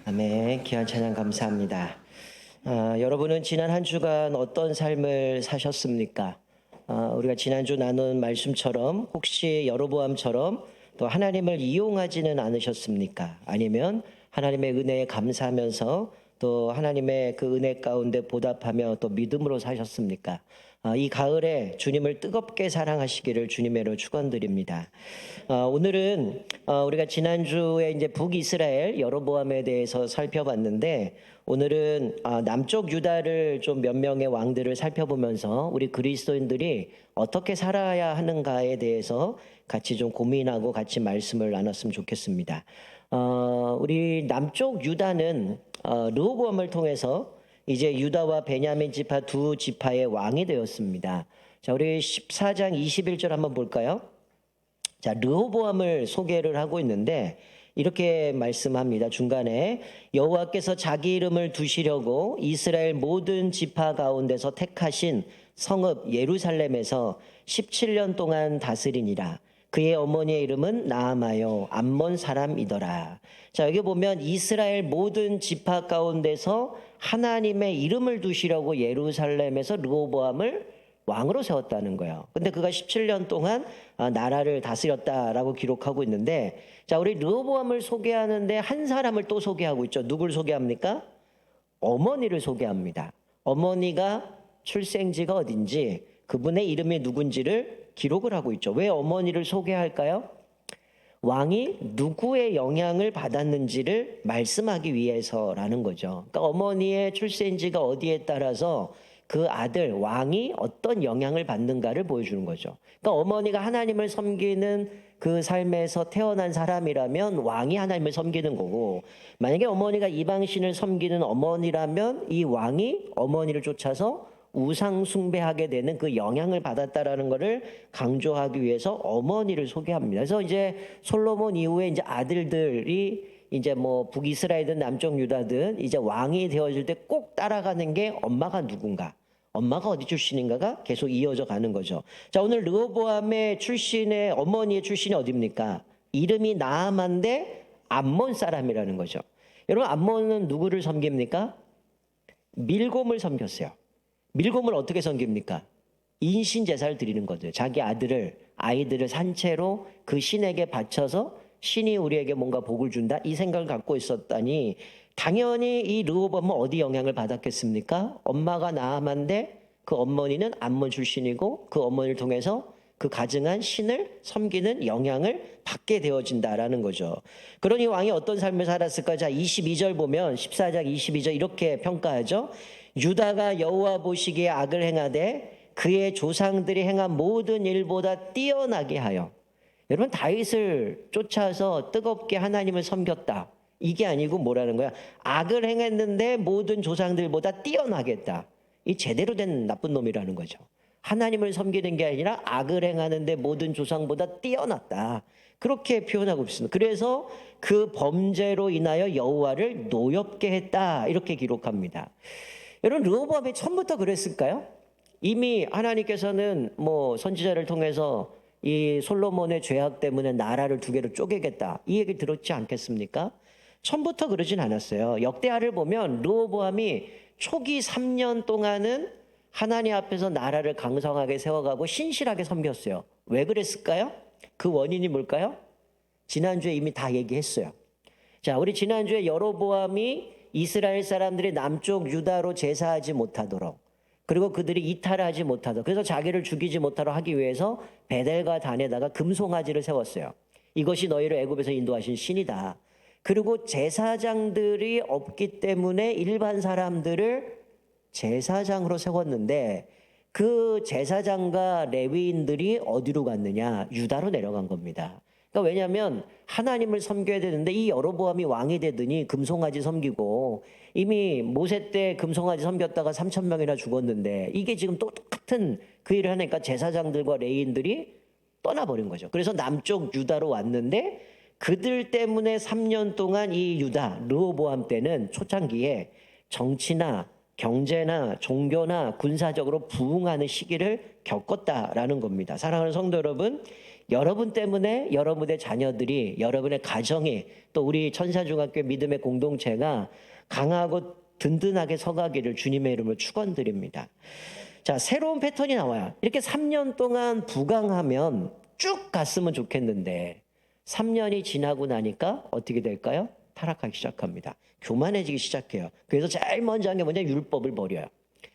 아멘. 귀한 찬양 감사합니다. 여러분은 지난 한 주간 어떤 삶을 사셨습니까? 우리가 지난주 나눈 말씀처럼 혹시 여로보암처럼 또 하나님을 이용하지는 않으셨습니까? 아니면 하나님의 은혜에 감사하면서 또 하나님의 그 은혜 가운데 보답하며 또 믿음으로 사셨습니까? 이 가을에 주님을 뜨겁게 사랑하시기를 주님의로 축원드립니다. 오늘은 우리가 지난주에 이제 북이스라엘 여로보암에 대해서 살펴봤는데 오늘은 남쪽 유다를 좀 몇 명의 왕들을 살펴보면서 우리 그리스도인들이 어떻게 살아야 하는가에 대해서 같이 좀 고민하고 같이 말씀을 나눴으면 좋겠습니다. 우리 남쪽 유다는 르호보암을 통해서 이제 유다와 베냐민 지파 두 지파의 왕이 되었습니다. 자, 우리 14장 21절 한번 볼까요? 자, 르호보암을 소개를 하고 있는데 이렇게 말씀합니다. 중간에 여호와께서 자기 이름을 두시려고 이스라엘 모든 지파 가운데서 택하신 성읍 예루살렘에서 17년 동안 다스리니라. 그의 어머니의 이름은 나아마요 암몬 사람이더라. 자, 여기 보면 이스라엘 모든 지파 가운데서 하나님의 이름을 두시려고 예루살렘에서 르호보암을 왕으로 세웠다는 거예요. 근데 그가 17년 동안 나라를 다스렸다라고 기록하고 있는데, 자, 우리 르호보암을 소개하는데 한 사람을 또 소개하고 있죠. 누굴 소개합니까? 어머니를 소개합니다. 어머니가 출생지가 어딘지, 그분의 이름이 누군지를 기록을 하고 있죠. 왜 어머니를 소개할까요? 왕이 누구의 영향을 받았는지를 말씀하기 위해서라는 거죠. 그러니까 어머니의 출생지가 어디에 따라서 그 아들 왕이 어떤 영향을 받는가를 보여주는 거죠. 그러니까 어머니가 하나님을 섬기는 그 삶에서 태어난 사람이라면 왕이 하나님을 섬기는 거고, 만약에 어머니가 이방신을 섬기는 어머니라면 이 왕이 어머니를 쫓아서 우상 숭배하게 되는 그 영향을 받았다라는 것을 강조하기 위해서 어머니를 소개합니다. 그래서 이제 솔로몬 이후에 이제 아들들이 이제 뭐 북이스라엘든 남쪽 유다든 이제 왕이 되어질 때 꼭 따라가는 게 엄마가 누군가, 엄마가 어디 출신인가가 계속 이어져 가는 거죠. 자, 오늘 르호보암의 출신의 어머니의 출신이 어디입니까? 이름이 나아만데 암몬 사람이라는 거죠. 여러분, 암몬은 누구를 섬깁니까? 밀곰을 섬겼어요. 밀곰을 어떻게 섬깁니까? 인신 제사를 드리는 거죠. 자기 아이들을 산채로 그 신에게 바쳐서 신이 우리에게 뭔가 복을 준다, 이 생각을 갖고 있었다니, 당연히 이 르호보암은 어디 영향을 받았겠습니까? 엄마가 나아만데 그 어머니는 암몬 출신이고 그 어머니를 통해서 그 가증한 신을 섬기는 영향을 받게 되어진다라는 거죠. 그러니 왕이 어떤 삶을 살았을까? 자, 22절 보면 14장 22절 이렇게 평가하죠. 유다가 여호와 보시기에 악을 행하되 그의 조상들이 행한 모든 일보다 뛰어나게 하여. 여러분, 다윗을 쫓아서 뜨겁게 하나님을 섬겼다, 이게 아니고 뭐라는 거야? 악을 행했는데 모든 조상들보다 뛰어나겠다. 이 제대로 된 나쁜 놈이라는 거죠. 하나님을 섬기는 게 아니라 악을 행하는데 모든 조상보다 뛰어났다, 그렇게 표현하고 있습니다. 그래서 그 범죄로 인하여 여호와를 노엽게 했다, 이렇게 기록합니다. 여러분, 르호보암이 처음부터 그랬을까요? 이미 하나님께서는 뭐 선지자를 통해서 이 솔로몬의 죄악 때문에 나라를 두 개로 쪼개겠다, 이 얘기 들었지 않겠습니까? 처음부터 그러진 않았어요. 역대하를 보면 르호보암이 초기 3년 동안은 하나님 앞에서 나라를 강성하게 세워가고 신실하게 섬겼어요. 왜 그랬을까요? 그 원인이 뭘까요? 지난주에 이미 다 얘기했어요. 자, 우리 지난주에 여로보암이 이스라엘 사람들이 남쪽 유다로 제사하지 못하도록, 그리고 그들이 이탈하지 못하도록, 그래서 자기를 죽이지 못하도록 하기 위해서 베델과 단에다가 금송아지를 세웠어요. 이것이 너희를 애굽에서 인도하신 신이다. 그리고 제사장들이 없기 때문에 일반 사람들을 제사장으로 세웠는데, 그 제사장과 레위인들이 어디로 갔느냐? 유다로 내려간 겁니다. 그러니까 왜냐하면 하나님을 섬겨야 되는데 이 여로보암이 왕이 되더니 금송아지 섬기고, 이미 모세 때 금송아지 섬겼다가 3,000명이나 죽었는데 이게 지금 또 똑같은 그 일을 하니까 제사장들과 레위인들이 떠나버린 거죠. 그래서 남쪽 유다로 왔는데 그들 때문에 3년 동안 이 유다 르호보암 때는 초창기에 정치나 경제나 종교나 군사적으로 부흥하는 시기를 겪었다라는 겁니다. 사랑하는 성도 여러분, 여러분 때문에 여러분의 자녀들이, 여러분의 가정이, 또 우리 천사중학교 믿음의 공동체가 강하고 든든하게 서가기를 주님의 이름으로 축원드립니다. 자, 새로운 패턴이 나와요. 이렇게 3년 동안 부강하면 쭉 갔으면 좋겠는데 3년이 지나고 나니까 어떻게 될까요? 타락하기 시작합니다. 교만해지기 시작해요. 그래서 제일 먼저 한 게 뭐냐? 율법을 버려요.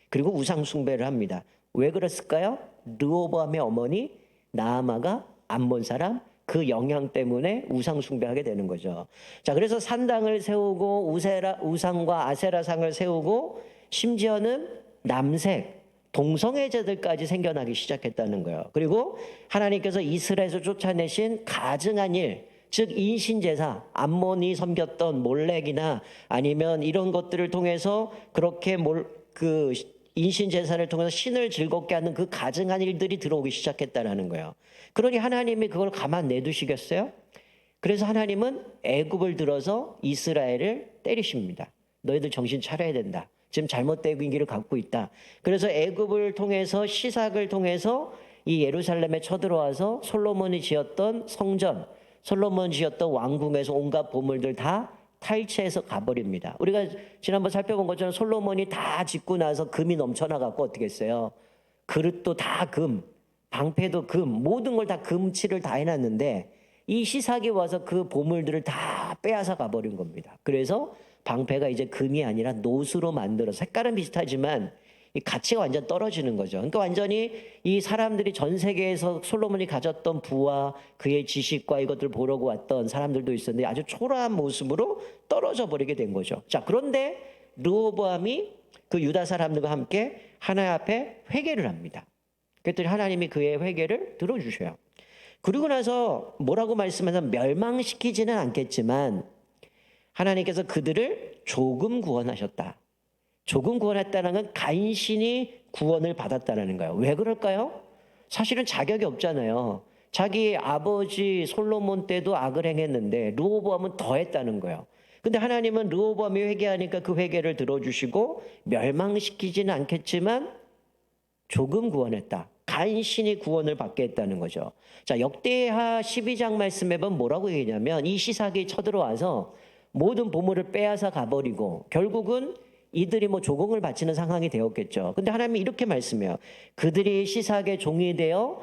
그리고 우상 숭배를 합니다. 왜 그랬을까요? 르호보암의 어머니 나아마가 암몬 사람, 그 영향 때문에 우상 숭배하게 되는 거죠. 자, 그래서 산당을 세우고 우상과 아세라상을 세우고 심지어는 남색 동성애자들까지 생겨나기 시작했다는 거예요. 그리고 하나님께서 이스라엘에서 쫓아내신 가증한 일, 즉 인신제사, 암몬이 섬겼던 몰렉이나 아니면 이런 것들을 통해서 그렇게 인신제사를 통해서 신을 즐겁게 하는 그 가증한 일들이 들어오기 시작했다는 거예요. 그러니 하나님이 그걸 가만 내두시겠어요? 그래서 하나님은 애굽을 들어서 이스라엘을 때리십니다. 너희들 정신 차려야 된다. 지금 잘못된 길을 갖고 있다. 그래서 애굽을 통해서 시삭을 통해서 이 예루살렘에 쳐들어와서 솔로몬이 지었던 성전, 솔로몬이 지었던 왕궁에서 온갖 보물들 다 탈취해서 가버립니다. 우리가 지난번 살펴본 것처럼 솔로몬이 다 짓고 나서 금이 넘쳐나갖고 어떻게 했어요? 그릇도 다 금, 방패도 금, 모든 걸 다 금칠을 다 해놨는데 이 시삭이 와서 그 보물들을 다 빼앗아 가버린 겁니다. 그래서 방패가 이제 금이 아니라 노수로 만들어 색깔은 비슷하지만 이 가치가 완전 떨어지는 거죠. 그러니까 완전히 이 사람들이 전 세계에서 솔로몬이 가졌던 부와 그의 지식과 이것들을 보려고 왔던 사람들도 있었는데 아주 초라한 모습으로 떨어져 버리게 된 거죠. 자, 그런데 르호보암이 그 유다 사람들과 함께 하나님 앞에 회개를 합니다. 그랬더니 하나님이 그의 회개를 들어주셔요. 그리고 나서 뭐라고 말씀하면 멸망시키지는 않겠지만 하나님께서 그들을 조금 구원하셨다. 조금 구원했다는 건 간신히 구원을 받았다는 거예요. 왜 그럴까요? 사실은 자격이 없잖아요. 자기 아버지 솔로몬 때도 악을 행했는데 르호보암은 더 했다는 거예요. 근데 하나님은 르호보암이 회개하니까 그 회개를 들어주시고 멸망시키지는 않겠지만 조금 구원했다. 간신히 구원을 받게 했다는 거죠. 자, 역대하 12장 말씀에 보면 뭐라고 얘기냐면 이 시삭이 쳐들어와서 모든 보물을 빼앗아 가버리고 결국은 이들이 조공을 바치는 상황이 되었겠죠. 근데 하나님이 이렇게 말씀해요. 그들이 시삭의 종이 되어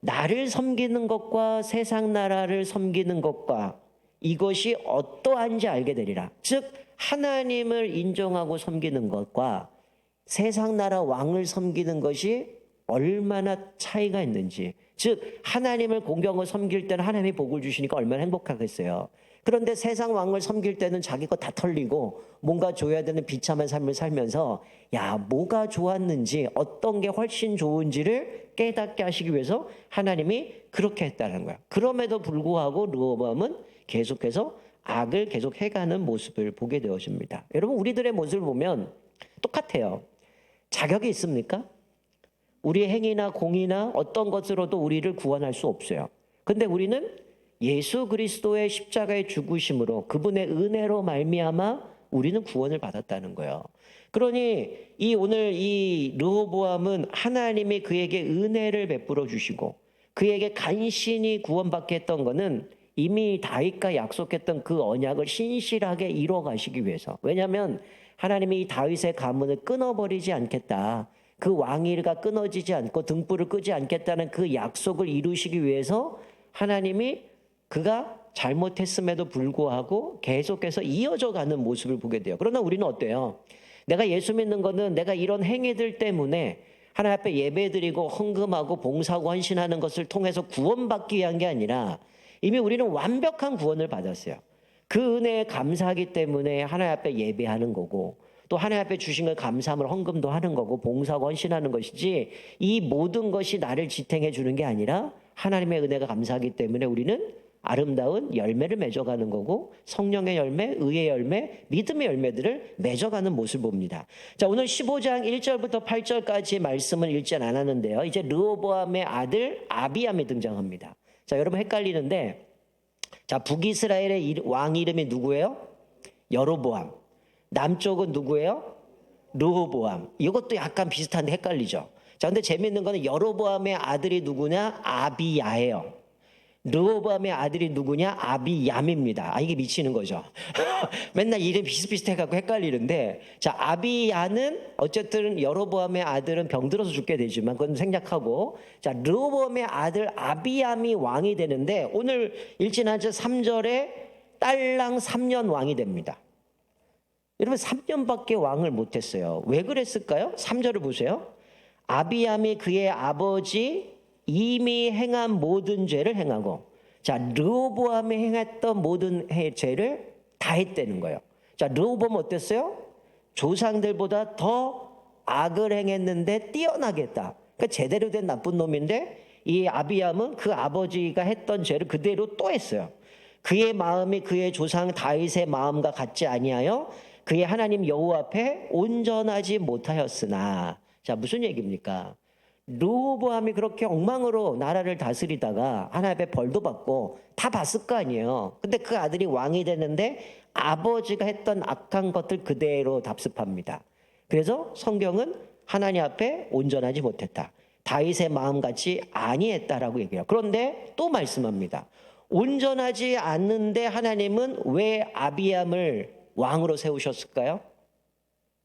나를 섬기는 것과 세상 나라를 섬기는 것과 이것이 어떠한지 알게 되리라. 즉 하나님을 인정하고 섬기는 것과 세상 나라 왕을 섬기는 것이 얼마나 차이가 있는지. 즉 하나님을 공경하고 섬길 때는 하나님이 복을 주시니까 얼마나 행복하겠어요. 그런데 세상 왕을 섬길 때는 자기 거 다 털리고 뭔가 줘야 되는 비참한 삶을 살면서 야, 뭐가 좋았는지 어떤 게 훨씬 좋은지를 깨닫게 하시기 위해서 하나님이 그렇게 했다는 거야. 그럼에도 불구하고 르호보암은 계속해서 악을 계속 해가는 모습을 보게 되어집니다. 여러분, 우리들의 모습을 보면 똑같아요. 자격이 있습니까? 우리의 행위나 공이나 어떤 것으로도 우리를 구원할 수 없어요. 근데 우리는 예수 그리스도의 십자가의 죽으심으로 그분의 은혜로 말미암아 우리는 구원을 받았다는 거예요. 그러니 오늘 이 르호보암은 하나님이 그에게 은혜를 베풀어 주시고 그에게 간신히 구원받게 했던 것은 이미 다윗과 약속했던 그 언약을 신실하게 이뤄가시기 위해서. 왜냐하면 하나님이 이 다윗의 가문을 끊어버리지 않겠다. 그 왕위가 끊어지지 않고 등불을 끄지 않겠다는 그 약속을 이루시기 위해서 하나님이 그가 잘못했음에도 불구하고 계속해서 이어져 가는 모습을 보게 돼요. 그러나 우리는 어때요? 내가 예수 믿는 거는 내가 이런 행위들 때문에 하나님 앞에 예배드리고 헌금하고 봉사하고 헌신하는 것을 통해서 구원받기 위한 게 아니라 이미 우리는 완벽한 구원을 받았어요. 그 은혜에 감사하기 때문에 하나님 앞에 예배하는 거고 또 하나님 앞에 주신 걸 감사함을 헌금도 하는 거고 봉사하고 헌신하는 것이지 이 모든 것이 나를 지탱해 주는 게 아니라 하나님의 은혜가 감사하기 때문에 우리는 아름다운 열매를 맺어가는 거고 성령의 열매, 의의 열매, 믿음의 열매들을 맺어가는 모습을 봅니다. 자, 오늘 15장 1절부터 8절까지 말씀을 읽지 않았는데요. 이제 르호보암의 아들 아비암이 등장합니다. 자, 여러분 헷갈리는데 자, 북이스라엘의 왕 이름이 누구예요? 여로보암. 남쪽은 누구예요? 르호보암. 이것도 약간 비슷한데 헷갈리죠. 자, 근데 재밌는 거는 여로보암의 아들이 누구냐? 아비야예요. 르호보암의 아들이 누구냐? 아비얌입니다. 아, 이게 미치는 거죠. 맨날 이름 비슷비슷해갖고 헷갈리는데, 자, 아비야는 어쨌든 여로보암의 아들은 병들어서 죽게 되지만 그건 생략하고, 자, 르호보암의 아들 아비얌이 왕이 되는데 오늘 읽진 않죠? 3절에 딸랑 3년 왕이 됩니다. 여러분 3년밖에 왕을 못했어요. 왜 그랬을까요? 3절을 보세요. 아비얌이 그의 아버지 이미 행한 모든 죄를 행하고, 자, 르호보암이 행했던 모든 죄를 다 했다는 거예요. 자, 르호보암 어땠어요? 조상들보다 더 악을 행했는데 뛰어나게 했다. 그러니까 제대로 된 나쁜 놈인데 이 아비암은 그 아버지가 했던 죄를 그대로 또 했어요. 그의 마음이 그의 조상 다윗의 마음과 같지 아니하여 그의 하나님 여호와 앞에 온전하지 못하였으나, 자, 무슨 얘기입니까? 르호보암이 그렇게 엉망으로 나라를 다스리다가 하나님 앞에 벌도 받고 다 봤을 거 아니에요. 근데 그 아들이 왕이 되는데 아버지가 했던 악한 것들 그대로 답습합니다. 그래서 성경은 하나님 앞에 온전하지 못했다, 다윗의 마음같이 아니했다라고 얘기해요. 그런데 또 말씀합니다. 온전하지 않는데 하나님은 왜 아비암을 왕으로 세우셨을까요?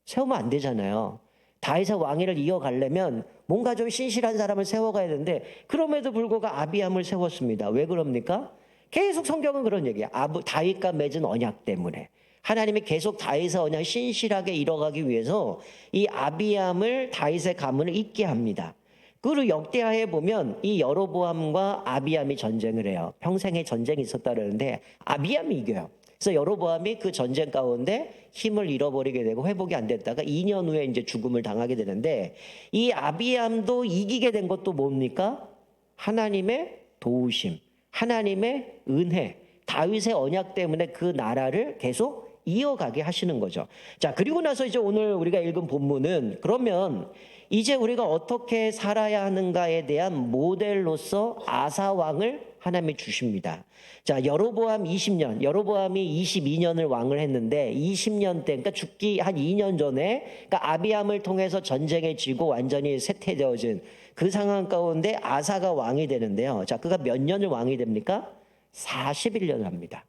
세우면 안 되잖아요. 다윗의 왕위를 이어가려면 뭔가 좀 신실한 사람을 세워가야 되는데 그럼에도 불구하고 아비암을 세웠습니다. 왜 그럽니까? 계속 성경은 그런 얘기야. 다윗과 맺은 언약 때문에 하나님이 계속 다윗의 언약을 신실하게 이뤄가기 위해서 이 아비암을 다윗의 가문을 잇게 합니다. 그리고 역대하에 보면 이 여로보암과 아비암이 전쟁을 해요. 평생에 전쟁이 있었다 그러는데 아비암이 이겨요. 그래서 여로보암이 그 전쟁 가운데 힘을 잃어버리게 되고 회복이 안 됐다가 2년 후에 이제 죽음을 당하게 되는데, 이 아비암도 이기게 된 것도 뭡니까? 하나님의 도우심, 하나님의 은혜, 다윗의 언약 때문에 그 나라를 계속 이어가게 하시는 거죠. 자, 그리고 나서 이제 오늘 우리가 읽은 본문은 그러면 이제 우리가 어떻게 살아야 하는가에 대한 모델로서 아사 왕을 하나님이 주십니다. 자, 여로보암 20년, 여로보암이 22년을 왕을 했는데 20년 때, 그러니까 죽기 한 2년 전에, 그러니까 아비암을 통해서 전쟁에 지고 완전히 쇠퇴되어진 그 상황 가운데 아사가 왕이 되는데요. 자, 그가 몇 년을 왕이 됩니까? 41년을 합니다.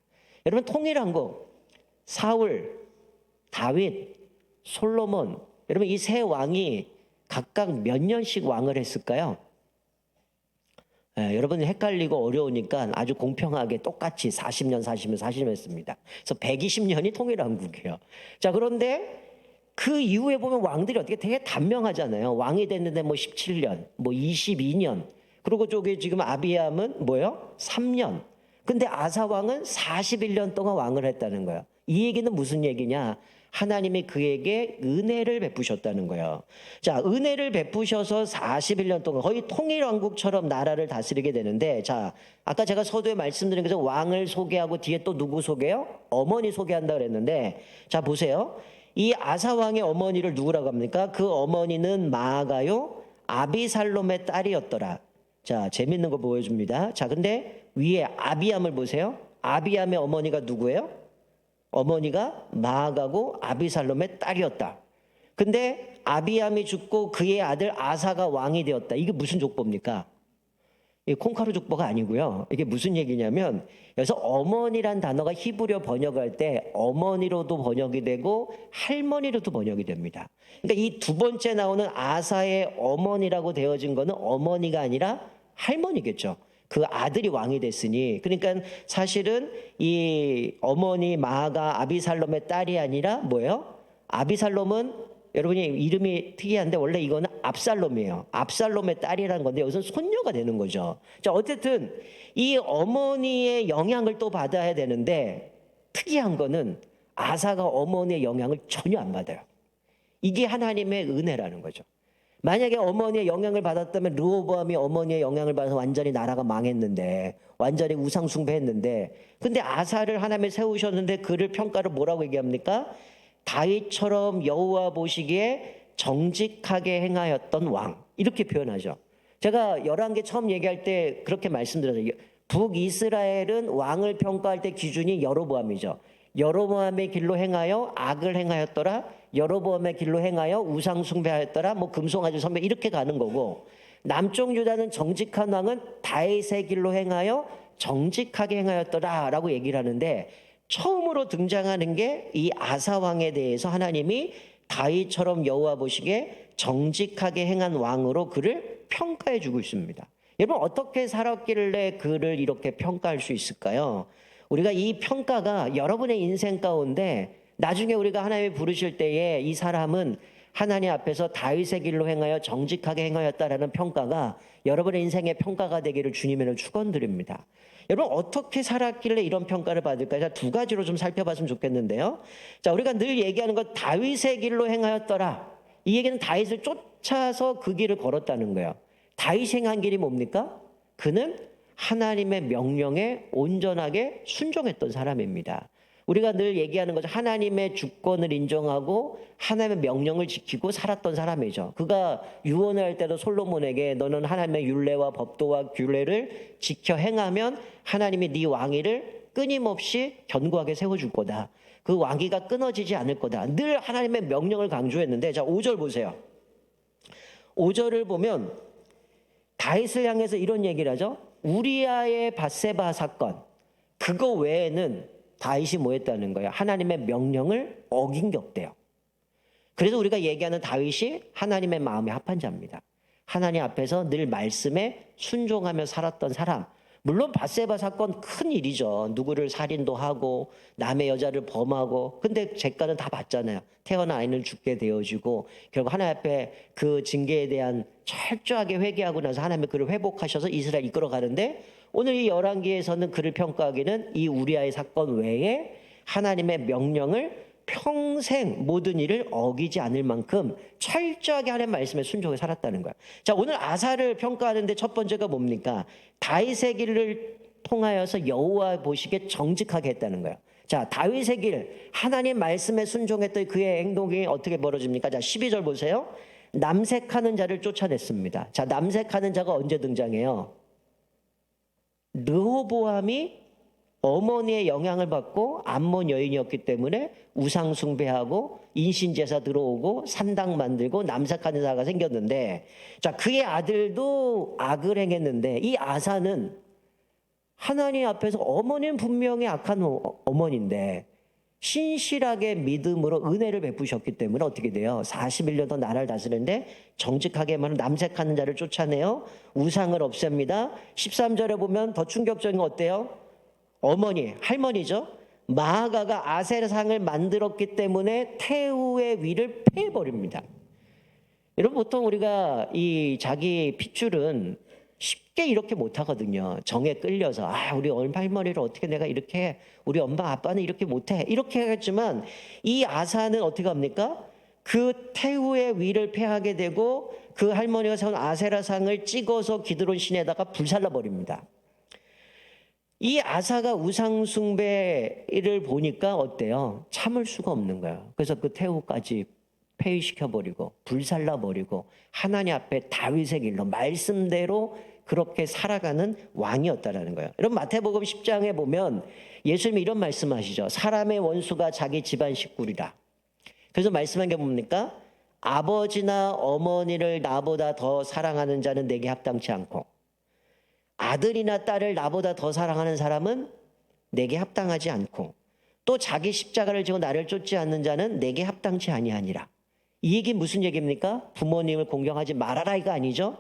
여러분 통일한 거, 사울, 다윗, 솔로몬, 여러분 이 세 왕이 각각 몇 년씩 왕을 했을까요? 여러분이 헷갈리고 어려우니까 아주 공평하게 똑같이 40년 했습니다. 그래서 120년이 통일왕국이에요. 자, 그런데 그 이후에 보면 왕들이 어떻게 되게 단명하잖아요. 왕이 됐는데 뭐 17년, 뭐 22년, 그리고 저기 지금 아비암은 뭐요? 3년. 근데 아사 왕은 41년 동안 왕을 했다는 거예요. 이 얘기는 무슨 얘기냐? 하나님이 그에게 은혜를 베푸셨다는 거예요. 자, 은혜를 베푸셔서 41년 동안 거의 통일왕국처럼 나라를 다스리게 되는데, 자, 아까 제가 서두에 말씀드린 것처럼 왕을 소개하고 뒤에 또 누구 소개요? 어머니 소개한다 그랬는데, 자, 보세요. 이 아사 왕의 어머니를 누구라고 합니까? 그 어머니는 마아가요 아비살롬의 딸이었더라. 자, 재밌는 거 보여줍니다. 자, 근데 위에 아비암을 보세요. 아비암의 어머니가 누구예요? 어머니가 마아가고 아비살롬의 딸이었다. 근데 아비암이 죽고 그의 아들 아사가 왕이 되었다. 이게 무슨 족보입니까? 이게 콩가루 족보가 아니고요. 이게 무슨 얘기냐면 여기서 어머니란 단어가 히브리어 번역할 때 어머니로도 번역이 되고 할머니로도 번역이 됩니다. 그러니까 이 두 번째 나오는 아사의 어머니라고 되어진 거는 어머니가 아니라 할머니겠죠. 그 아들이 왕이 됐으니. 그러니까 사실은 이 어머니 마아가 아비살롬의 딸이 아니라 뭐예요? 아비살롬은 여러분이 이름이 특이한데 원래 이거는 압살롬이에요. 압살롬의 딸이라는 건데 여기서 손녀가 되는 거죠. 자, 어쨌든 이 어머니의 영향을 또 받아야 되는데 특이한 거는 아사가 어머니의 영향을 전혀 안 받아요. 이게 하나님의 은혜라는 거죠. 만약에 어머니의 영향을 받았다면 르호보암이 어머니의 영향을 받아서 완전히 나라가 망했는데, 완전히 우상 숭배했는데, 근데 아사를 하나님이 세우셨는데 그를 평가를 뭐라고 얘기합니까? 다윗처럼 여호와 보시기에 정직하게 행하였던 왕, 이렇게 표현하죠. 제가 열왕기 처음 얘기할 때 그렇게 말씀드렸어요. 북이스라엘은 왕을 평가할 때 기준이 여로보암이죠. 여로보암의 길로 행하여 악을 행하였더라, 여로보암의 길로 행하여 우상 숭배하였더라, 뭐 금송아지 선배 이렇게 가는 거고, 남쪽 유다는 정직한 왕은 다윗의 길로 행하여 정직하게 행하였더라라고 얘기를 하는데 처음으로 등장하는 게 이 아사 왕에 대해서 하나님이 다윗처럼 여호와 보시기에 정직하게 행한 왕으로 그를 평가해 주고 있습니다. 여러분 어떻게 살았길래 그를 이렇게 평가할 수 있을까요? 우리가 이 평가가 여러분의 인생 가운데 나중에 우리가 하나님이 부르실 때에 이 사람은 하나님 앞에서 다윗의 길로 행하여 정직하게 행하였다라는 평가가 여러분의 인생의 평가가 되기를 주님에는 축원드립니다. 여러분 어떻게 살았길래 이런 평가를 받을까요? 자, 두 가지로 좀 살펴봤으면 좋겠는데요. 자, 우리가 늘 얘기하는 것 다윗의 길로 행하였더라. 이 얘기는 다윗을 쫓아서 그 길을 걸었다는 거예요. 다윗이 행한 길이 뭡니까? 그는 하나님의 명령에 온전하게 순종했던 사람입니다. 우리가 늘 얘기하는 거죠. 하나님의 주권을 인정하고 하나님의 명령을 지키고 살았던 사람이죠. 그가 유언을 할 때도 솔로몬에게 너는 하나님의 율례와 법도와 규례를 지켜 행하면 하나님이 네 왕위를 끊임없이 견고하게 세워줄 거다. 그 왕위가 끊어지지 않을 거다. 늘 하나님의 명령을 강조했는데 자 5절 보세요. 5절을 보면 다윗을 향해서 이런 얘기를 하죠. 우리아의 밧세바 사건 그거 외에는 다윗이 뭐 했다는 거예요? 하나님의 명령을 어긴 게 없대요. 그래서 우리가 얘기하는 다윗이 하나님의 마음에 합한 자입니다. 하나님 앞에서 늘 말씀에 순종하며 살았던 사람. 물론 밧세바 사건 큰 일이죠. 누구를 살인도 하고 남의 여자를 범하고 근데 죄가는 다 받잖아요. 태어난 아이는 죽게 되어지고 결국 하나님 앞에 그 징계에 대한 철저하게 회개하고 나서 하나님이 그를 회복하셔서 이스라엘 이끌어가는데 오늘 이 열왕기에서는 그를 평가하기는 이 우리아의 사건 외에 하나님의 명령을 평생 모든 일을 어기지 않을 만큼 철저하게 하나님 말씀에 순종해 살았다는 거야. 자, 오늘 아사를 평가하는데 첫 번째가 뭡니까? 다윗의 길을 통하여서 여호와 보시기에 정직하게 했다는 거예요. 자, 다윗의 길, 하나님 말씀에 순종했던 그의 행동이 어떻게 벌어집니까? 자, 12절 보세요. 남색하는 자를 쫓아냈습니다. 자, 남색하는 자가 언제 등장해요? 르호보암이 어머니의 영향을 받고 암몬 여인이었기 때문에 우상 숭배하고 인신제사 들어오고 산당 만들고 남색하는 자가 생겼는데 자 그의 아들도 악을 행했는데 이 아사는 하나님 앞에서 어머니는 분명히 악한 어머니인데 신실하게 믿음으로 은혜를 베푸셨기 때문에 어떻게 돼요? 41년 더 나라를 다스리는데 정직하게만 남색하는 자를 쫓아내요. 우상을 없앱니다. 13절에 보면 더 충격적인 거 어때요? 어머니, 할머니죠. 마아가가 아세라상을 만들었기 때문에 태우의 위를 패해버립니다. 여러분 보통 우리가 이 자기 핏줄은 쉽게 이렇게 못하거든요. 정에 끌려서 우리 할머니를 어떻게 내가 이렇게 해. 우리 엄마 아빠는 이렇게 못해. 이렇게 하겠지만 이 아사는 어떻게 합니까? 그 태우의 위를 패하게 되고 그 할머니가 세운 아세라상을 찍어서 기드론 신에다가 불살라버립니다. 이 아사가 우상 숭배를 보니까 어때요? 참을 수가 없는 거예요. 그래서 그 태우까지 폐위시켜버리고 불살라버리고 하나님 앞에 다윗의 길로 말씀대로 그렇게 살아가는 왕이었다라는 거예요. 여러분 마태복음 10장에 보면 예수님이 이런 말씀하시죠. 사람의 원수가 자기 집안 식구리라. 그래서 말씀한 게 뭡니까? 아버지나 어머니를 나보다 더 사랑하는 자는 내게 합당치 않고 아들이나 딸을 나보다 더 사랑하는 사람은 내게 합당하지 않고 또 자기 십자가를 지고 나를 쫓지 않는 자는 내게 합당치 아니하니라. 이 얘기 무슨 얘기입니까? 부모님을 공경하지 말아라가 아니죠.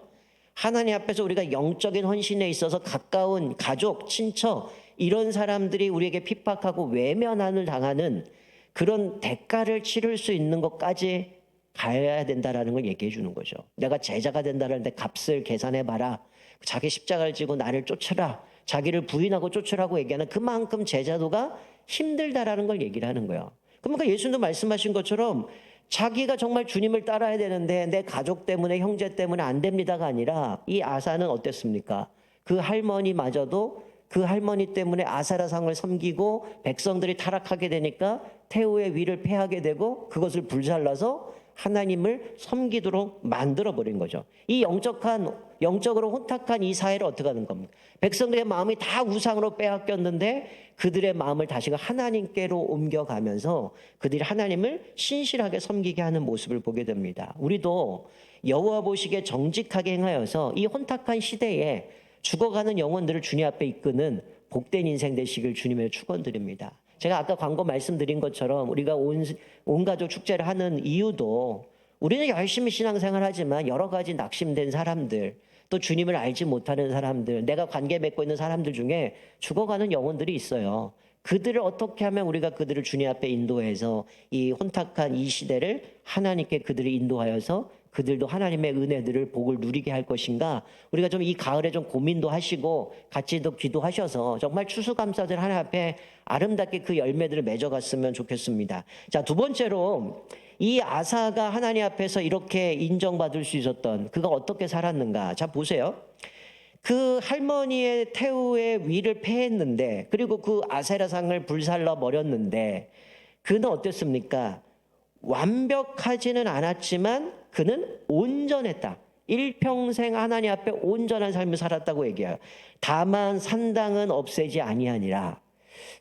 하나님 앞에서 우리가 영적인 헌신에 있어서 가까운 가족, 친척 이런 사람들이 우리에게 핍박하고 외면을 당하는 그런 대가를 치를 수 있는 것까지 가야 된다라는 걸 얘기해 주는 거죠. 내가 제자가 된다는데 값을 계산해봐라. 자기 십자가를 지고 나를 쫓으라. 자기를 부인하고 쫓으라고 얘기하는 그만큼 제자도가 힘들다라는 걸 얘기를 하는 거예요. 그러니까 예수님도 말씀하신 것처럼 자기가 정말 주님을 따라야 되는데 내 가족 때문에 형제 때문에 안 됩니다가 아니라 이 아사는 어땠습니까? 그 할머니마저도 그 할머니 때문에 아사라상을 섬기고 백성들이 타락하게 되니까 태우의 위를 패하게 되고 그것을 불살라서 하나님을 섬기도록 만들어버린 거죠. 이 영적으로 혼탁한 이 사회를 어떻게 하는 겁니까? 백성들의 마음이 다 우상으로 빼앗겼는데 그들의 마음을 다시금 하나님께로 옮겨가면서 그들이 하나님을 신실하게 섬기게 하는 모습을 보게 됩니다. 우리도 여호와 보시기에 정직하게 행하여서 이 혼탁한 시대에 죽어가는 영혼들을 주님 앞에 이끄는 복된 인생 되시길 주님의 축원드립니다. 제가 아까 광고 말씀드린 것처럼 우리가 온 가족 축제를 하는 이유도 우리는 열심히 신앙생활 하지만 여러 가지 낙심된 사람들, 또 주님을 알지 못하는 사람들, 내가 관계 맺고 있는 사람들 중에 죽어가는 영혼들이 있어요. 그들을 어떻게 하면 우리가 그들을 주님 앞에 인도해서 이 혼탁한 이 시대를 하나님께 그들을 인도하여서 그들도 하나님의 은혜들을 복을 누리게 할 것인가, 우리가 좀 이 가을에 좀 고민도 하시고 같이 또 기도하셔서 정말 추수감사들 하나님 앞에 아름답게 그 열매들을 맺어갔으면 좋겠습니다. 자, 두 번째로 이 아사가 하나님 앞에서 이렇게 인정받을 수 있었던, 그가 어떻게 살았는가. 자, 보세요. 그 할머니의 태우의 위를 패했는데, 그리고 그 아세라상을 불살라 버렸는데, 그는 어땠습니까? 완벽하지는 않았지만 그는 온전했다. 일평생 하나님 앞에 온전한 삶을 살았다고 얘기해요. 다만 산당은 없애지 아니하니라.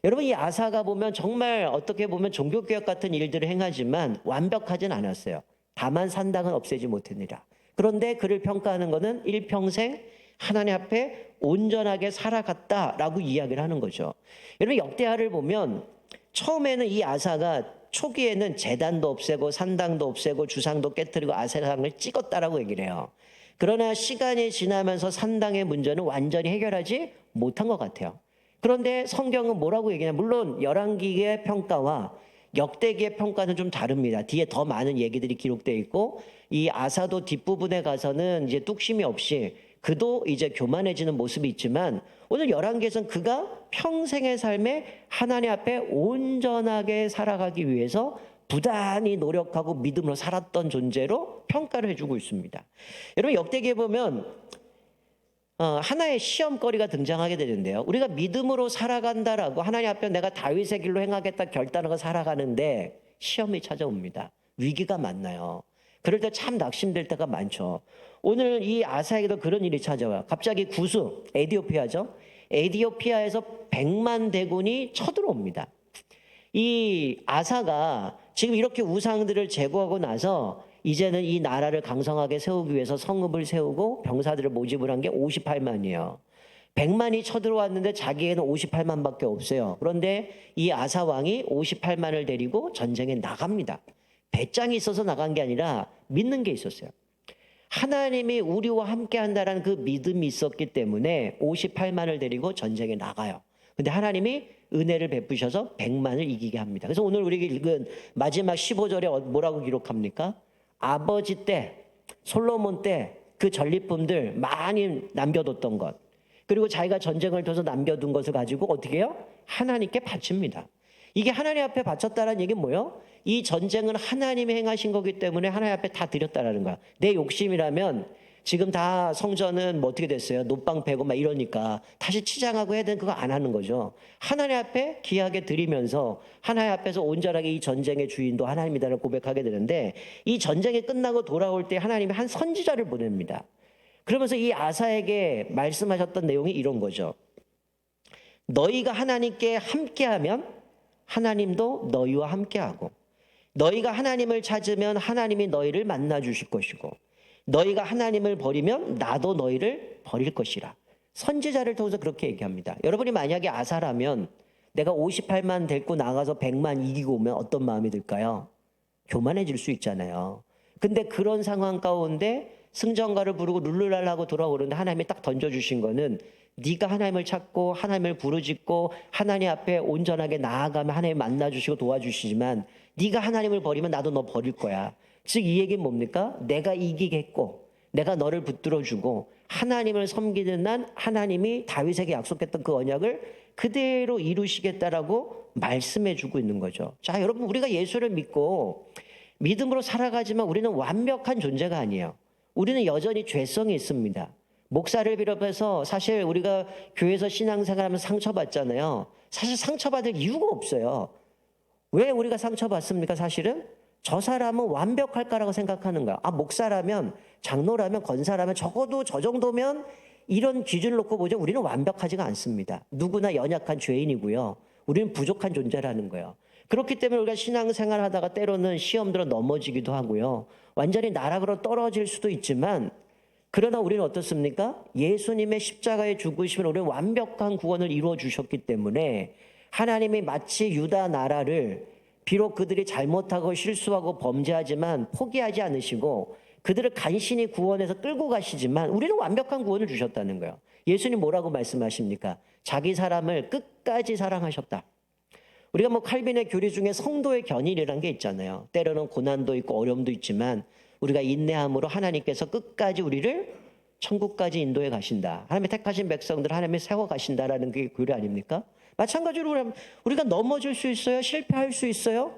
여러분, 이 아사가 보면 정말 어떻게 보면 종교개혁 같은 일들을 행하지만 완벽하진 않았어요. 다만 산당은 없애지 못했느니라. 그런데 그를 평가하는 것은 일평생 하나님 앞에 온전하게 살아갔다라고 이야기를 하는 거죠. 여러분, 역대하를 보면 처음에는 이 아사가 초기에는 제단도 없애고 산당도 없애고 주상도 깨뜨리고 아세라상을 찍었다라고 얘기를 해요. 그러나 시간이 지나면서 산당의 문제는 완전히 해결하지 못한 것 같아요. 그런데 성경은 뭐라고 얘기하냐. 물론 열왕기의 평가와 역대기의 평가는 좀 다릅니다. 뒤에 더 많은 얘기들이 기록되어 있고, 이 아사도 뒷부분에 가서는 이제 뚝심이 없이 그도 이제 교만해지는 모습이 있지만, 오늘 열왕기에서는 그가 평생의 삶에 하나님 앞에 온전하게 살아가기 위해서 부단히 노력하고 믿음으로 살았던 존재로 평가를 해주고 있습니다. 여러분, 역대기에 보면 하나의 시험거리가 등장하게 되는데요. 우리가 믿음으로 살아간다라고 하나님 앞에 내가 다윗의 길로 행하겠다 결단하고 살아가는데 시험이 찾아옵니다. 위기가 만나요. 그럴 때 참 낙심될 때가 많죠. 오늘 이 아사에게도 그런 일이 찾아와요. 갑자기 구수, 에디오피아죠. 에디오피아에서 100만 대군이 쳐들어옵니다. 이 아사가 지금 이렇게 우상들을 제거하고 나서 이제는 이 나라를 강성하게 세우기 위해서 성읍을 세우고 병사들을 모집을 한 게 58만이에요. 100만이 쳐들어왔는데 자기에는 58만밖에 없어요. 그런데 이 아사 왕이 58만을 데리고 전쟁에 나갑니다. 배짱이 있어서 나간 게 아니라 믿는 게 있었어요. 하나님이 우리와 함께 한다는 그 믿음이 있었기 때문에 58만을 데리고 전쟁에 나가요. 근데 하나님이 은혜를 베푸셔서 100만을 이기게 합니다. 그래서 오늘 우리가 읽은 마지막 15절에 뭐라고 기록합니까? 아버지 때, 솔로몬 때 그 전리품들 많이 남겨뒀던 것, 그리고 자기가 전쟁을 통해서 남겨둔 것을 가지고 어떻게 해요? 하나님께 바칩니다. 이게 하나님 앞에 바쳤다는 얘기는 뭐예요? 이 전쟁은 하나님이 행하신 거기 때문에 하나님 앞에 다 드렸다라는 거야. 내 욕심이라면 지금 다 성전은 뭐 어떻게 됐어요? 노빵 패고 막 이러니까 다시 치장하고 해야 되는 그거 안 하는 거죠. 하나님 앞에 귀하게 드리면서 하나님 앞에서 온전하게 이 전쟁의 주인도 하나님이다를 고백하게 되는데, 이 전쟁이 끝나고 돌아올 때 하나님이 한 선지자를 보냅니다. 그러면서 이 아사에게 말씀하셨던 내용이 이런 거죠. 너희가 하나님께 함께하면 하나님도 너희와 함께하고, 너희가 하나님을 찾으면 하나님이 너희를 만나 주실 것이고, 너희가 하나님을 버리면 나도 너희를 버릴 것이라. 선지자를 통해서 그렇게 얘기합니다. 여러분이 만약에 아사라면 내가 58만 데리고 나가서 100만 이기고 오면 어떤 마음이 들까요? 교만해질 수 있잖아요. 근데 그런 상황 가운데 승전가를 부르고 룰루랄라 하고 돌아오는데 하나님이 딱 던져주신 거는, 네가 하나님을 찾고 하나님을 부르짖고 하나님 앞에 온전하게 나아가면 하나님 만나주시고 도와주시지만, 네가 하나님을 버리면 나도 너 버릴 거야. 즉 이 얘기는 뭡니까? 내가 이기겠고 내가 너를 붙들어주고 하나님을 섬기는 난 하나님이 다윗에게 약속했던 그 언약을 그대로 이루시겠다라고 말씀해주고 있는 거죠. 자, 여러분, 우리가 예수를 믿고 믿음으로 살아가지만 우리는 완벽한 존재가 아니에요. 우리는 여전히 죄성이 있습니다. 목사를 비롯해서 사실 우리가 교회에서 신앙생활하면 상처받잖아요. 사실 상처받을 이유가 없어요. 왜 우리가 상처받습니까? 사실은 저 사람은 완벽할까라고 생각하는 거야. 아, 목사라면, 장로라면, 권사라면 적어도 저 정도면 이런 기준을 놓고 보죠. 우리는 완벽하지가 않습니다. 누구나 연약한 죄인이고요. 우리는 부족한 존재라는 거예요. 그렇기 때문에 우리가 신앙생활 하다가 때로는 시험 들어 넘어지기도 하고요. 완전히 나락으로 떨어질 수도 있지만 그러나 우리는 어떻습니까? 예수님의 십자가의 죽으심을 우리는 완벽한 구원을 이루어 주셨기 때문에 하나님이 마치 유다 나라를 비록 그들이 잘못하고 실수하고 범죄하지만 포기하지 않으시고 그들을 간신히 구원해서 끌고 가시지만 우리는 완벽한 구원을 주셨다는 거예요. 예수님 뭐라고 말씀하십니까? 자기 사람을 끝까지 사랑하셨다. 우리가 뭐 칼빈의 교리 중에 성도의 견인이라는 게 있잖아요. 때로는 고난도 있고 어려움도 있지만 우리가 인내함으로 하나님께서 끝까지 우리를 천국까지 인도해 가신다. 하나님의 택하신 백성들을 하나님이 세워 가신다라는 게 교리 아닙니까? 마찬가지로 우리가 넘어질 수 있어요. 실패할 수 있어요.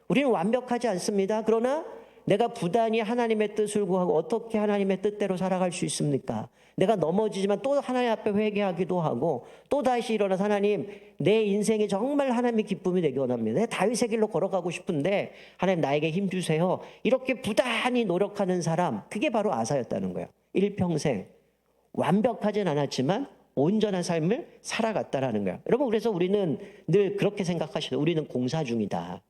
우리는 완벽하지 않습니다. 그러나 내가 부단히 하나님의 뜻을 구하고 어떻게 하나님의 뜻대로 살아갈 수 있습니까? 내가 넘어지지만 또 하나님 앞에 회개하기도 하고 또 다시 일어나서 하나님 내 인생이 정말 하나님의 기쁨이 되기 원합니다. 내가 다윗의 길로 걸어가고 싶은데 하나님 나에게 힘 주세요. 이렇게 부단히 노력하는 사람, 그게 바로 아사였다는 거예요. 일평생 완벽하진 않았지만 온전한 삶을 살아갔다라는 거예요. 여러분, 그래서 우리는 늘 그렇게 생각하시죠. 우리는 공사 중이다.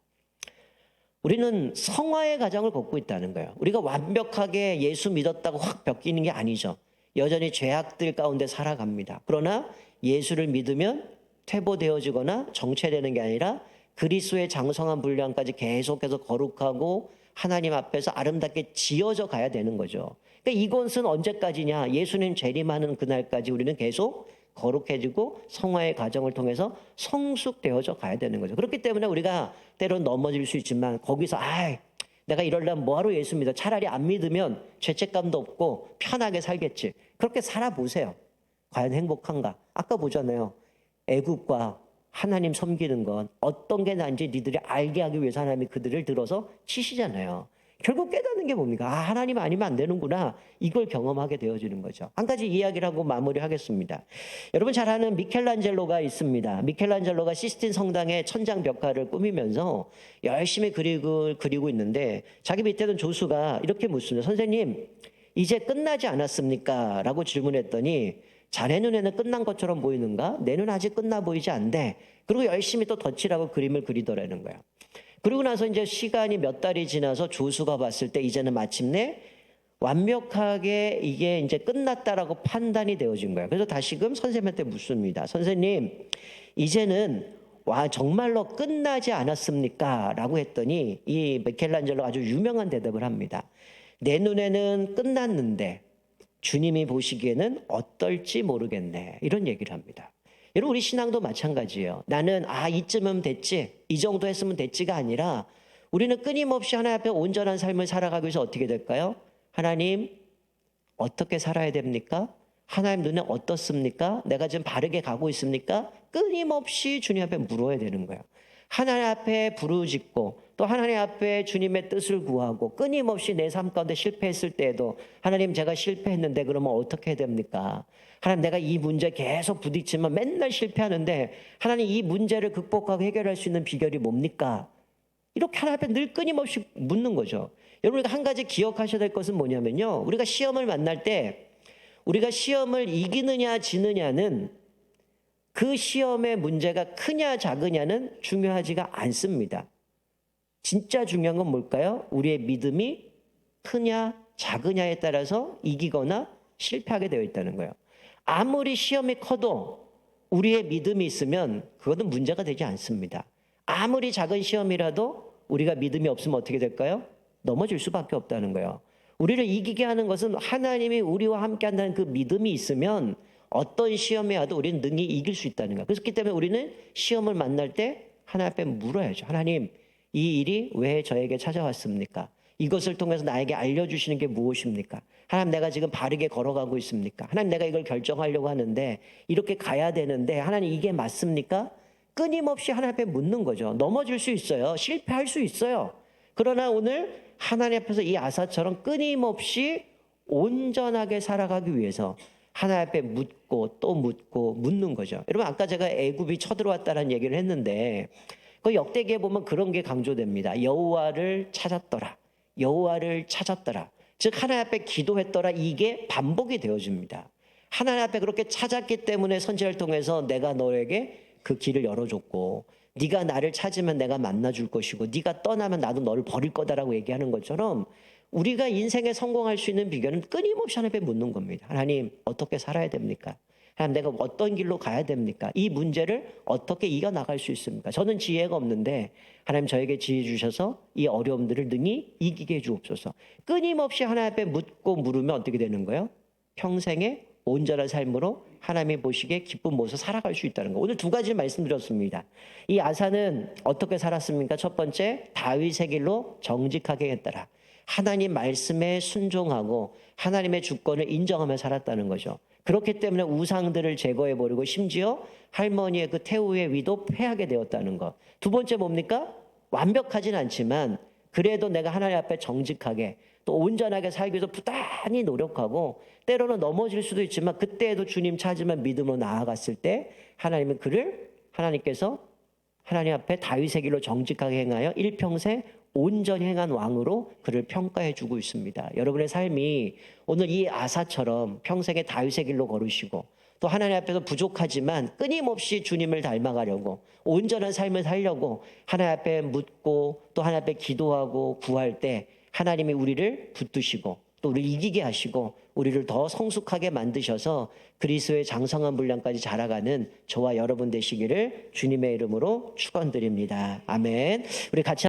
우리는 성화의 과정을 걷고 있다는 거예요. 우리가 완벽하게 예수 믿었다고 확 벗기는 게 아니죠. 여전히 죄악들 가운데 살아갑니다. 그러나 예수를 믿으면 퇴보되어지거나 정체되는 게 아니라 그리스도의 장성한 분량까지 계속해서 거룩하고 하나님 앞에서 아름답게 지어져 가야 되는 거죠. 그러니까 이것은 언제까지냐? 예수님 재림하는 그날까지 우리는 계속 거룩해지고 성화의 과정을 통해서 성숙되어져 가야 되는 거죠. 그렇기 때문에 우리가 때로는 넘어질 수 있지만 거기서 내가 이러려면 뭐하러 예수 믿어? 차라리 안 믿으면 죄책감도 없고 편하게 살겠지. 그렇게 살아보세요. 과연 행복한가? 아까 보잖아요. 애국과 하나님 섬기는 건 어떤 게 난지 니들이 알게 하기 위해서 하나님이 그들을 들어서 치시잖아요. 결국 깨닫는 게 뭡니까? 하나님 아니면 안 되는구나. 이걸 경험하게 되어지는 거죠. 한 가지 이야기를 하고 마무리하겠습니다. 여러분 잘 아는 미켈란젤로가 있습니다. 미켈란젤로가 시스틴 성당의 천장 벽화를 꾸미면서 열심히 그리고 있는데 자기 밑에는 조수가 이렇게 묻습니다. 선생님, 이제 끝나지 않았습니까? 라고 질문했더니 자네 눈에는 끝난 것처럼 보이는가? 내 눈 아직 끝나 보이지 않대. 그리고 열심히 또 덧칠하고 그림을 그리더라는 거예요. 그리고 나서 이제 시간이 몇 달이 지나서 조수가 봤을 때 이제는 마침내 완벽하게 이게 이제 끝났다라고 판단이 되어진 거예요. 그래서 다시금 선생님한테 묻습니다. 선생님, 이제는 정말로 끝나지 않았습니까? 라고 했더니 이 미켈란젤로가 아주 유명한 대답을 합니다. 내 눈에는 끝났는데 주님이 보시기에는 어떨지 모르겠네. 이런 얘기를 합니다. 여러분, 우리 신앙도 마찬가지예요. 나는 이쯤은 됐지, 이 정도 했으면 됐지가 아니라 우리는 끊임없이 하나님 앞에 온전한 삶을 살아가기 위해서 어떻게 될까요? 하나님, 어떻게 살아야 됩니까? 하나님 눈에 어떻습니까? 내가 지금 바르게 가고 있습니까? 끊임없이 주님 앞에 물어야 되는 거예요. 하나님 앞에 부르짖고 또 하나님 앞에 주님의 뜻을 구하고 끊임없이 내 삶 가운데 실패했을 때에도 하나님, 제가 실패했는데 그러면 어떻게 해야 됩니까? 하나님, 내가 이 문제 계속 부딪히면 맨날 실패하는데 하나님, 이 문제를 극복하고 해결할 수 있는 비결이 뭡니까? 이렇게 하나님 앞에 늘 끊임없이 묻는 거죠. 여러분, 우리가 한 가지 기억하셔야 될 것은 뭐냐면요, 우리가 시험을 만날 때 우리가 시험을 이기느냐 지느냐는 그 시험의 문제가 크냐 작으냐는 중요하지가 않습니다. 진짜 중요한 건 뭘까요? 우리의 믿음이 크냐 작으냐에 따라서 이기거나 실패하게 되어 있다는 거예요. 아무리 시험이 커도 우리의 믿음이 있으면 그것은 문제가 되지 않습니다. 아무리 작은 시험이라도 우리가 믿음이 없으면 어떻게 될까요? 넘어질 수밖에 없다는 거예요. 우리를 이기게 하는 것은 하나님이 우리와 함께 한다는 그 믿음이 있으면 어떤 시험에 와도 우리는 능히 이길 수 있다는 거예요. 그렇기 때문에 우리는 시험을 만날 때 하나님 앞에 물어야죠. 하나님, 이 일이 왜 저에게 찾아왔습니까? 이것을 통해서 나에게 알려주시는 게 무엇입니까? 하나님, 내가 지금 바르게 걸어가고 있습니까? 하나님, 내가 이걸 결정하려고 하는데 이렇게 가야 되는데 하나님, 이게 맞습니까? 끊임없이 하나님 앞에 묻는 거죠. 넘어질 수 있어요. 실패할 수 있어요. 그러나 오늘 하나님 앞에서 이 아사처럼 끊임없이 온전하게 살아가기 위해서 하나님 앞에 묻고 또 묻고 묻는 거죠. 여러분, 아까 제가 애굽이 쳐들어왔다는 얘기를 했는데 그 역대기에 보면 그런 게 강조됩니다. 여호와를 찾았더라. 여호와를 찾았더라. 즉 하나님 앞에 기도했더라. 이게 반복이 되어집니다. 하나님 앞에 그렇게 찾았기 때문에 선지자를 통해서 내가 너에게 그 길을 열어줬고 네가 나를 찾으면 내가 만나줄 것이고 네가 떠나면 나도 너를 버릴 거다라고 얘기하는 것처럼 우리가 인생에 성공할 수 있는 비결은 끊임없이 하나님 앞에 묻는 겁니다. 하나님, 어떻게 살아야 됩니까? 하나님, 내가 어떤 길로 가야 됩니까? 이 문제를 어떻게 이겨나갈 수 있습니까? 저는 지혜가 없는데 하나님 저에게 지혜 주셔서 이 어려움들을 능히 이기게 해주옵소서. 끊임없이 하나님 앞에 묻고 물으면 어떻게 되는 거예요? 평생의 온전한 삶으로 하나님이 보시기에 기쁜 모습 살아갈 수 있다는 거. 오늘 두 가지를 말씀드렸습니다. 이 아사는 어떻게 살았습니까? 첫 번째, 다윗의 길로 정직하게 했더라. 하나님 말씀에 순종하고 하나님의 주권을 인정하며 살았다는 거죠. 그렇기 때문에 우상들을 제거해버리고 심지어 할머니의 그 태우의 위도 패하게 되었다는 것. 두 번째 뭡니까? 완벽하진 않지만 그래도 내가 하나님 앞에 정직하게 또 온전하게 살기 위해서 부단히 노력하고 때로는 넘어질 수도 있지만 그때에도 주님 찾으면 믿음으로 나아갔을 때 하나님은 그를 하나님께서 하나님 앞에 다윗의 길로 정직하게 행하여 일평생 온전히 행한 왕으로 그를 평가해 주고 있습니다. 여러분의 삶이 오늘 이 아사처럼 평생에 다윗의 길로 걸으시고 또 하나님 앞에서 부족하지만 끊임없이 주님을 닮아가려고 온전한 삶을 살려고 하나님 앞에 묻고 또 하나님 앞에 기도하고 구할 때 하나님이 우리를 붙드시고 또 우리를 이기게 하시고 우리를 더 성숙하게 만드셔서 그리스도의 장성한 분량까지 자라가는 저와 여러분 되시기를 주님의 이름으로 축원드립니다. 아멘. 우리 같이